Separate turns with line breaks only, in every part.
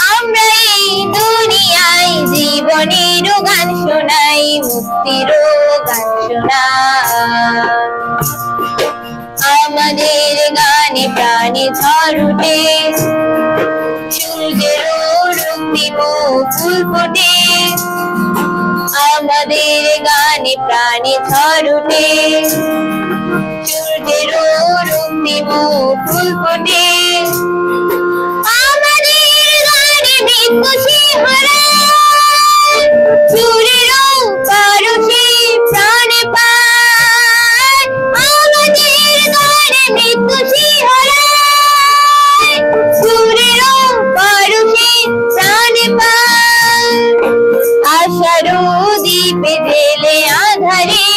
আমরা এই দুনিয়ায় জীবনের গান শোনাই, মুক্তির গান শোনাই। আমাদের গানে প্রাণে ঝড় উঠে, সূর্যের রক্তিম ফুল ফোটে। আমাদের গানে প্রাণে ঝড় উঠে, সূর্যের রক্তিম ফুল ফোটে। আমাদের গানে মৃত্যু শিহরায়, সুরের পরশে প্রাণে পায়। আমাদের গানে মৃত্যু শিহরায়, সুরের পরশে প্রাণে পায়। আশার দ্বীপে জেলে আধারে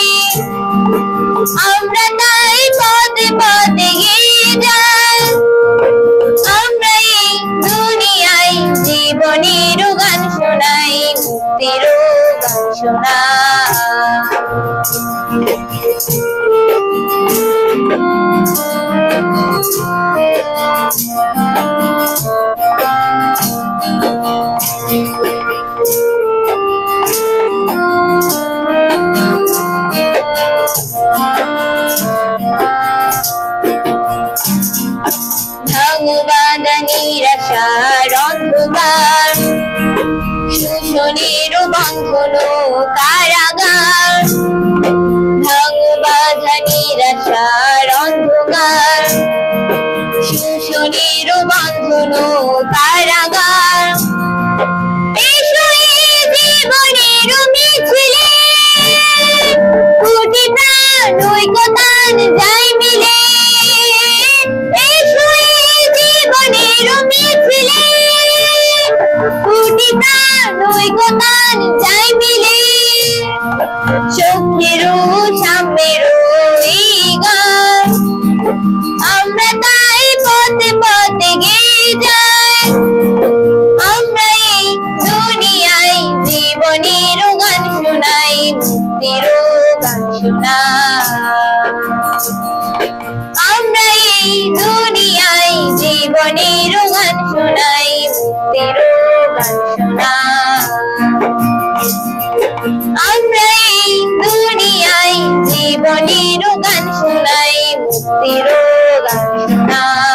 আমরা তাই পথে পথে গিয়ে যাই। আমরা এই দুনিয়ায় জীবনের গান শোনাই, মুক্তির গান শোনাই। ভাঙবাঁধা নিরাশার অন্ধকার, শোষণের বন্ধন কারাগার। ভাঙবাঁধা নিরাশার অন্ধকার, শোষণের বন্ধন কারাগার। এসো এই জীবনের মিছিলে, কোটি প্রাণ ঐকতান যাই মিলে। এসো এই জীবনের মিছিলে, কোটি প্রাণ ঐকতান যাই মিলে। শক্তির সাম্যের এই গান, আমরা তাই পথে পথে গেয়ে যাই। আমরা এই দুনিয়ায় জীবনের গান শোনাই, মুক্তির গান শোনাই। আমরা এই দুনিয়ায় জীবনের গান শোনাই, মুক্তির গান শোনাই। আমরা এই দুনিয়ায় জীবনের গান শোনাই, মুক্তির গান শোনাই।